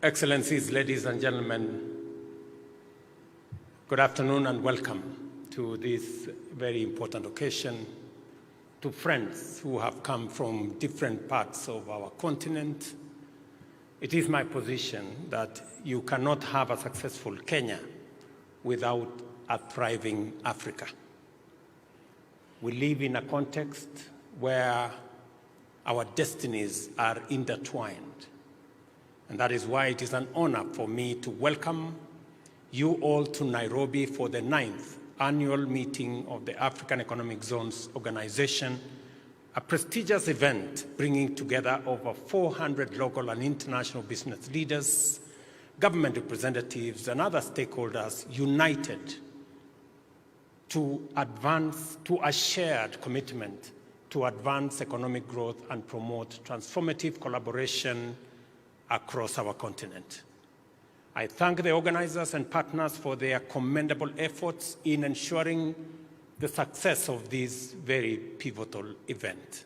Excellencies, ladies and gentlemen, good afternoon and welcome to this very important occasion, to friends who have come from different parts of our continent. It is my position that you cannot have a successful Kenya without a thriving Africa. We live in a context where our destinies are intertwined. And that is why it is an honor for me to welcome you all to Nairobi for the 9th annual meeting of the African Economic Zones Organization, a prestigious event bringing together over 400 local and international business leaders, government representatives, and other stakeholders united to advance to a shared commitment to advance economic growth and promote transformative collaboration across our continent. I thank the organizers and partners for their commendable efforts in ensuring the success of this very pivotal event.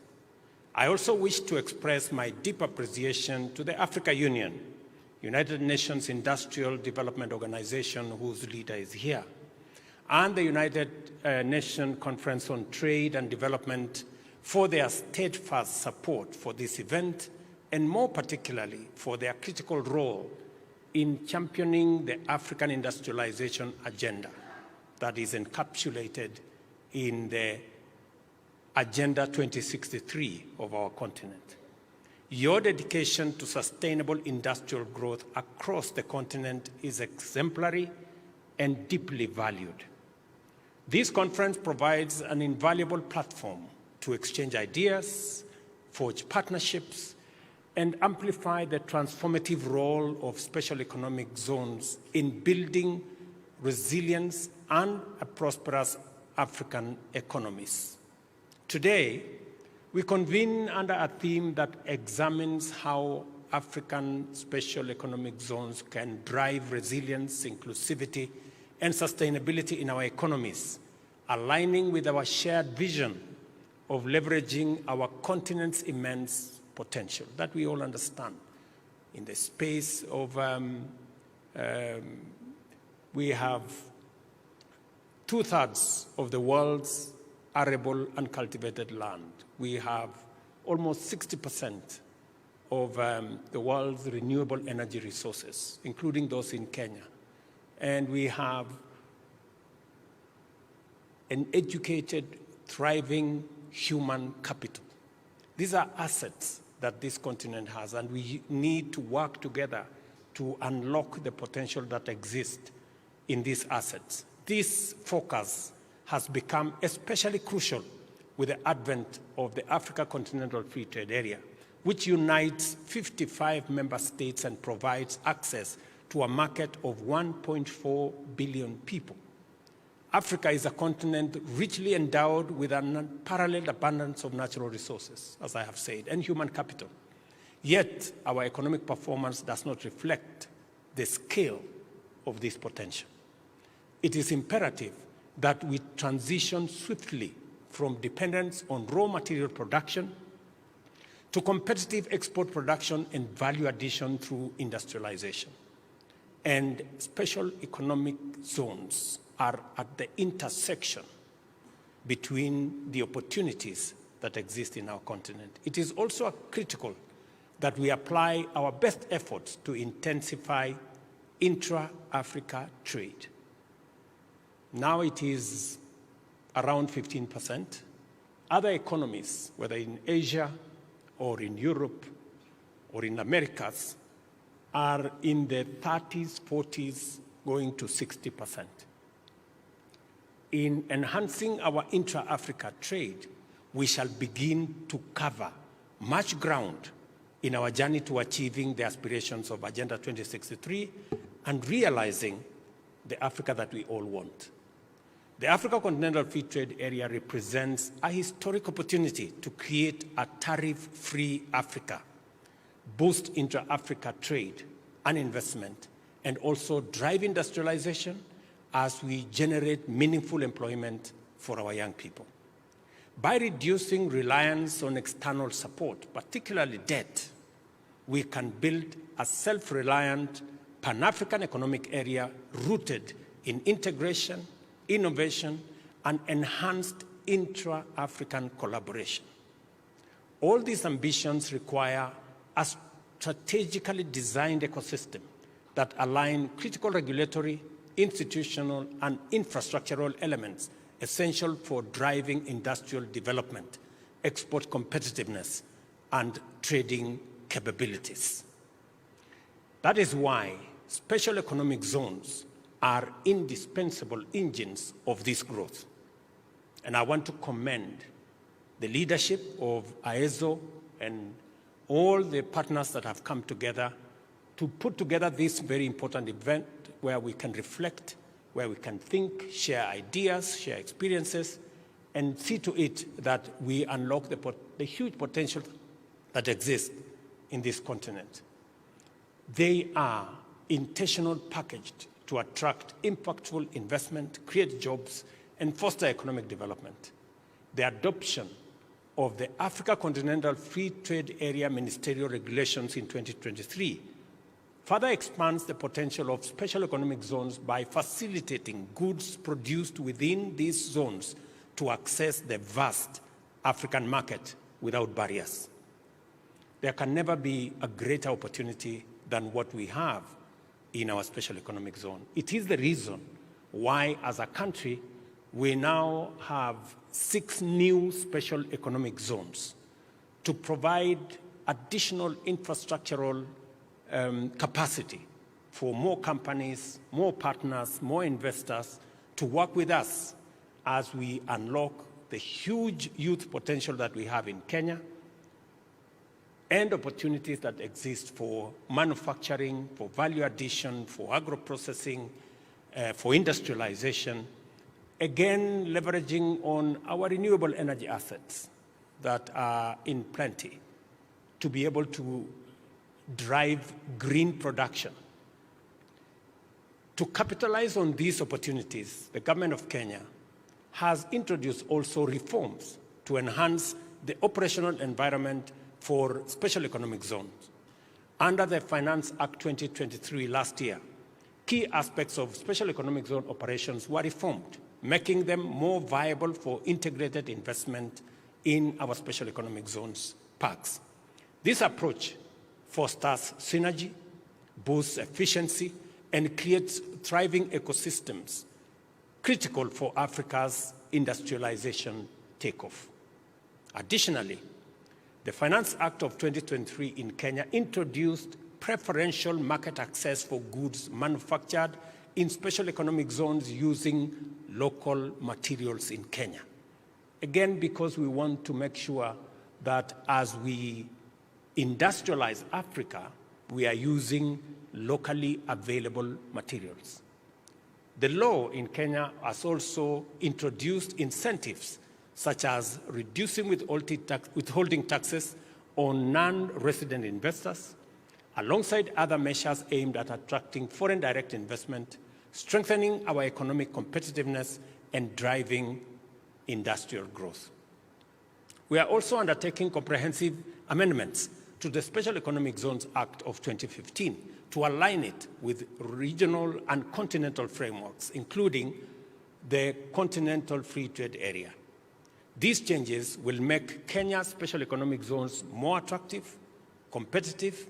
I also wish to express my deep appreciation to the Africa Union, United Nations Industrial Development Organization, whose leader is here, and the United Nations Conference on Trade and Development for their steadfast support for this event, and more particularly for their critical role in championing the African industrialization agenda that is encapsulated in the Agenda 2063 of our continent. Your dedication to sustainable industrial growth across the continent is exemplary and deeply valued. This conference provides an invaluable platform to exchange ideas, forge partnerships, and amplify the transformative role of special economic zones in building resilience and a prosperous African economies. Today, we convene under a theme that examines how African special economic zones can drive resilience, inclusivity, and sustainability in our economies, aligning with our shared vision of leveraging our continent's immense potential that we all understand. In the space of, we have 2/3 of the world's arable and cultivated land. We have almost 60% of the world's renewable energy resources, including those in Kenya. And we have an educated, thriving human capital. These are assets that this continent has, and we need to work together to unlock the potential that exists in these assets. This focus has become especially crucial with the advent of the Africa Continental Free Trade Area, which unites 55 member states and provides access to a market of 1.4 billion people. Africa is a continent richly endowed with an unparalleled abundance of natural resources, as I have said, and human capital. Yet, our economic performance does not reflect the scale of this potential. It is imperative that we transition swiftly from dependence on raw material production to competitive export production and value addition through industrialization. And special economic zones are at the intersection between the opportunities that exist in our continent. It is also critical that we apply our best efforts to intensify intra-Africa trade. Now it is around 15%. Other economies, whether in Asia or in Europe or in Americas, are in the 30s, 40s, going to 60%. In enhancing our intra-Africa trade, we shall begin to cover much ground in our journey to achieving the aspirations of Agenda 2063 and realizing the Africa that we all want. The Africa Continental Free Trade Area represents a historic opportunity to create a tariff-free Africa, boost intra-Africa trade and investment, and also drive industrialization as we generate meaningful employment for our young people. By reducing reliance on external support, particularly debt, we can build a self-reliant Pan-African economic area rooted in integration, innovation, and enhanced intra-African collaboration. All these ambitions require a strategically designed ecosystem that align critical regulatory, institutional, and infrastructural elements essential for driving industrial development, export competitiveness, and trading capabilities. That is why special economic zones are indispensable engines of this growth. And I want to commend the leadership of AEZO and all the partners that have come together to put together this very important event where we can reflect, where we can think, share ideas, share experiences, and see to it that we unlock the huge potential that exists in this continent. They are intentionally packaged to attract impactful investment, create jobs, and foster economic development. The adoption of the Africa Continental Free Trade Area Ministerial Regulations in 2023 further expands the potential of special economic zones by facilitating goods produced within these zones to access the vast African market without barriers. There can never be a greater opportunity than what we have in our special economic zone. It is the reason why, as a country, we now have 6 new special economic zones to provide additional infrastructural capacity for more companies, more partners, more investors to work with us as we unlock the huge youth potential that we have in Kenya and opportunities that exist for manufacturing, for value addition, for agro-processing, for industrialization, again, leveraging on our renewable energy assets that are in plenty to be able to drive green production. To capitalize on these opportunities, the government of Kenya has introduced also reforms to enhance the operational environment for special economic zones. Under the Finance Act 2023 last year, key aspects of special economic zone operations were reformed, making them more viable for integrated investment in our special economic zones parks. This approach fosters synergy, boosts efficiency, and creates thriving ecosystems critical for Africa's industrialization takeoff. Additionally, the Finance Act of 2023 in Kenya introduced preferential market access for goods manufactured in special economic zones using local materials in Kenya. Again, because we want to make sure that as we industrialize Africa, we are using locally available materials. The law in Kenya has also introduced incentives such as reducing withholding taxes on non-resident investors, alongside other measures aimed at attracting foreign direct investment, strengthening our economic competitiveness, and driving industrial growth. We are also undertaking comprehensive amendments to the Special Economic Zones Act of 2015 to align it with regional and continental frameworks, including the Continental Free Trade Area. These changes will make Kenya's special economic zones more attractive, competitive,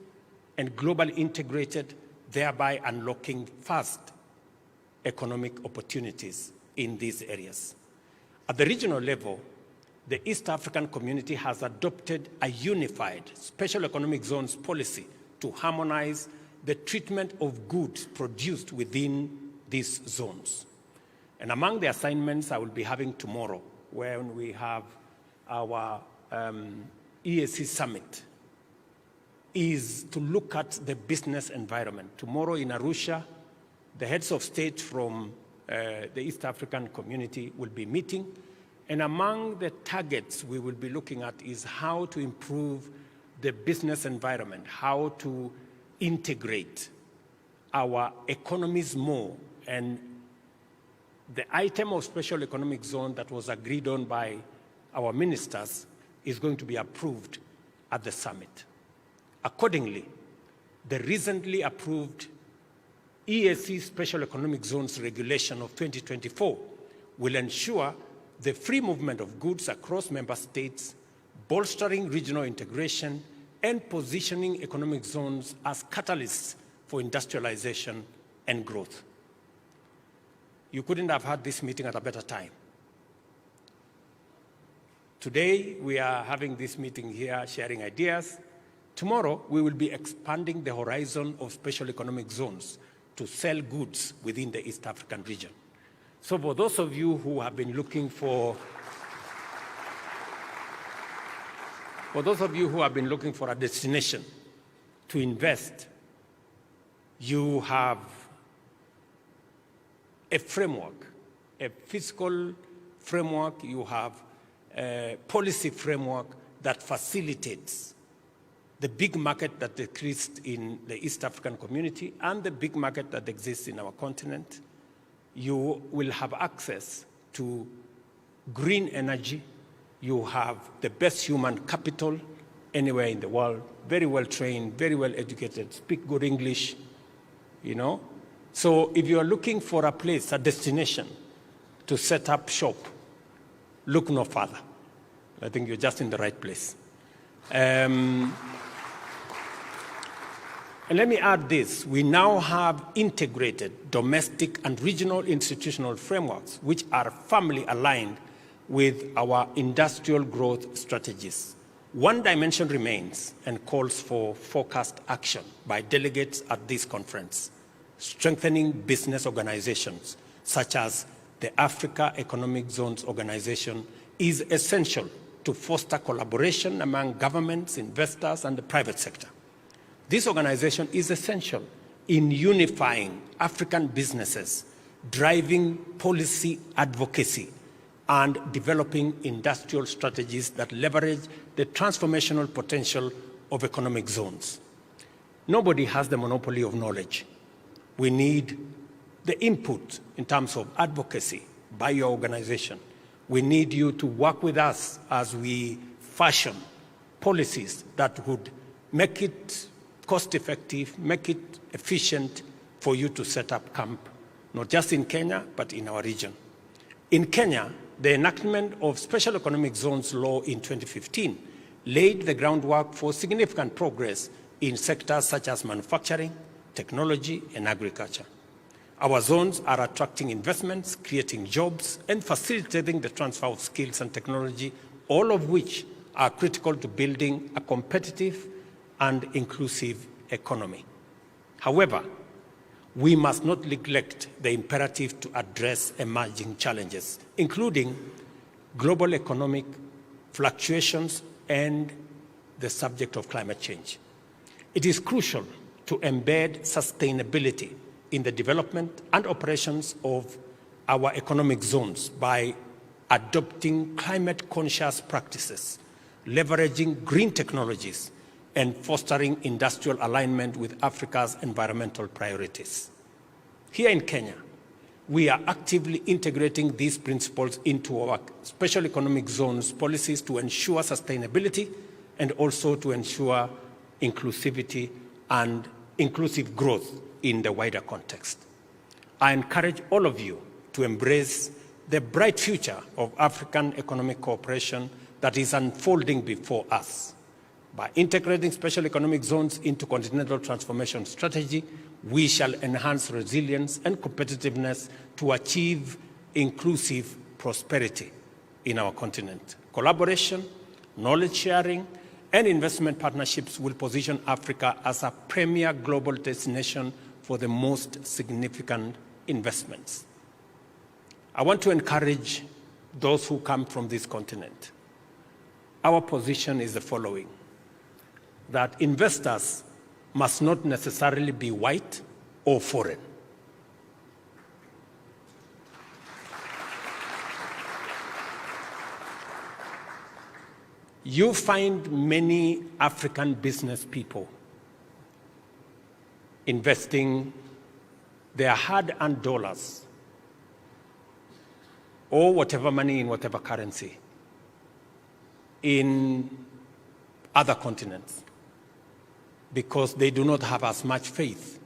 and globally integrated, thereby unlocking fast economic opportunities in these areas. At the regional level, the East African community has adopted a unified special economic zones policy to harmonize the treatment of goods produced within these zones. And among the assignments I will be having tomorrow, when we have our EAC summit, is to look at the business environment. Tomorrow in Arusha, the heads of state from the East African community will be meeting. And among the targets we will be looking at is how to improve the business environment, how to integrate our economies more. And the item of special economic zone that was agreed on by our ministers is going to be approved at the summit. Accordingly, the recently approved EAC Special Economic Zones Regulation of 2024 will ensure the free movement of goods across member states, bolstering regional integration and positioning economic zones as catalysts for industrialization and growth. You couldn't have had this meeting at a better time. Today, we are having this meeting here, sharing ideas. Tomorrow, we will be expanding the horizon of special economic zones to sell goods within the East African region. So for those of you who have been looking for a destination to invest, you have a framework, a fiscal framework, you have a policy framework that facilitates the big market that exists in the East African community and the big market that exists in our continent. You will have access to green energy. You have the best human capital anywhere in the world, very well trained, very well educated, speak good English, you know. So if you are looking for a place, a destination to set up shop, look no further. I think you're just in the right place. And let me add this, we now have integrated domestic and regional institutional frameworks which are firmly aligned with our industrial growth strategies. One dimension remains and calls for focused action by delegates at this conference, strengthening business organizations such as the Africa Economic Zones Organization is essential to foster collaboration among governments, investors, and the private sector. This organization is essential in unifying African businesses, driving policy advocacy, and developing industrial strategies that leverage the transformational potential of economic zones. Nobody has the monopoly of knowledge. We need the input in terms of advocacy by your organization. We need you to work with us as we fashion policies that would make it cost-effective, make it efficient for you to set up camp, not just in Kenya, but in our region. In Kenya, the enactment of Special Economic Zones law in 2015 laid the groundwork for significant progress in sectors such as manufacturing, technology, and agriculture. Our zones are attracting investments, creating jobs, and facilitating the transfer of skills and technology, all of which are critical to building a competitive and inclusive economy. However, we must not neglect the imperative to address emerging challenges, including global economic fluctuations and the subject of climate change. It is crucial to embed sustainability in the development and operations of our economic zones by adopting climate-conscious practices, leveraging green technologies, and fostering industrial alignment with Africa's environmental priorities. Here in Kenya, we are actively integrating these principles into our special economic zones policies to ensure sustainability and also to ensure inclusivity and inclusive growth in the wider context. I encourage all of you to embrace the bright future of African economic cooperation that is unfolding before us. By integrating special economic zones into continental transformation strategy, we shall enhance resilience and competitiveness to achieve inclusive prosperity in our continent. Collaboration, knowledge sharing, and investment partnerships will position Africa as a premier global destination for the most significant investments. I want to encourage those who come from this continent. Our position is the following: that investors must not necessarily be white or foreign. You find many African business people investing their hard-earned dollars or whatever money in whatever currency in other continents. because they do not have as much faith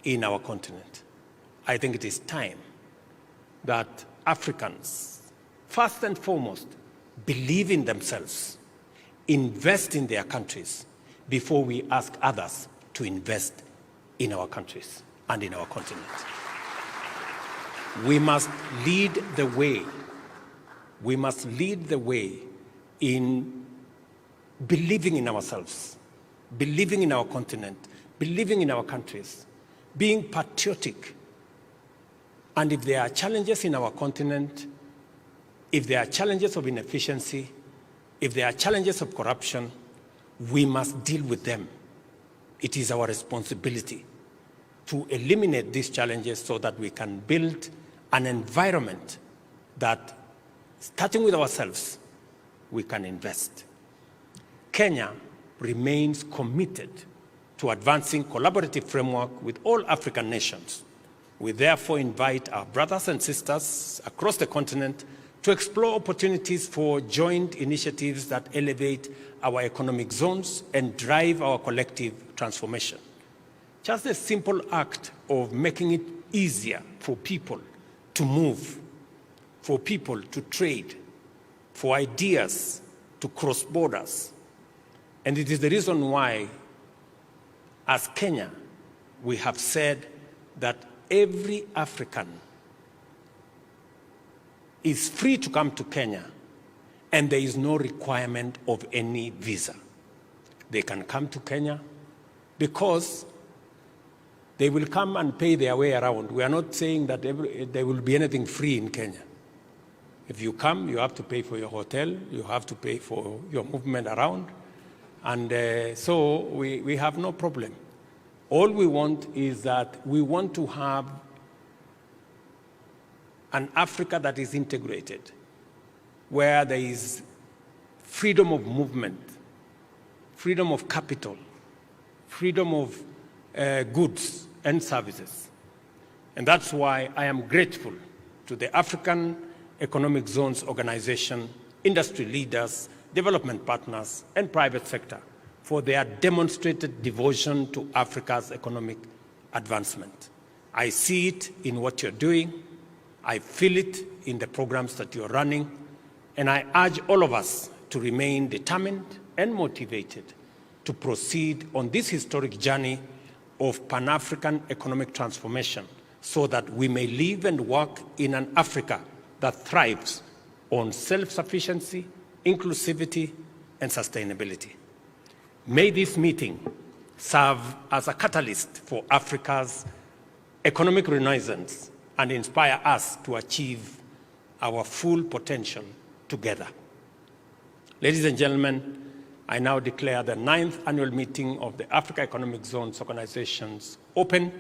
in our continent. I think it is time that Africans, first and foremost, believe in themselves, invest in their countries before we ask others to invest in our countries and in our continent. We must lead the way. We must lead the way in believing in ourselves, believing in our continent, believing in our countries, being patriotic. And if there are challenges in our continent, if there are challenges of inefficiency, if there are challenges of corruption, we must deal with them. It is our responsibility to eliminate these challenges so that we can build an environment that, starting with ourselves, we can invest. Kenya remains committed to advancing collaborative framework with all African nations. We therefore invite our brothers and sisters across the continent to explore opportunities for joint initiatives that elevate our economic zones and drive our collective transformation. Just the simple act of making it easier for people to move, for people to trade, for ideas to cross borders. And it is the reason why, as Kenya, we have said that every African is free to come to Kenya, and there is no requirement of any visa. They can come to Kenya because they will come and pay their way around. We are not saying that there will be anything free in Kenya. If you come, you have to pay for your hotel, you have to pay for your movement around, and so we have no problem. All we want is that we want to have an Africa that is integrated, where there is freedom of movement, freedom of capital, freedom of goods and services. And that's why I am grateful to the African Economic Zones Organization, industry leaders, development partners, and private sector for their demonstrated devotion to Africa's economic advancement. I see it in what you're doing. I feel it in the programs that you're running. And I urge all of us to remain determined and motivated to proceed on this historic journey of Pan-African economic transformation so that we may live and work in an Africa that thrives on self-sufficiency, inclusivity, and sustainability. May this meeting serve as a catalyst for Africa's economic renaissance and inspire us to achieve our full potential together. Ladies and gentlemen, I now declare the 9th annual meeting of the Africa Economic Zones Organizations open.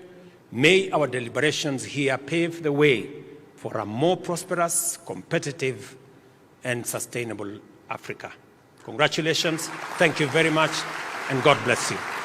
May our deliberations here pave the way for a more prosperous, competitive, and sustainable Africa. Congratulations, thank you very much, and God bless you.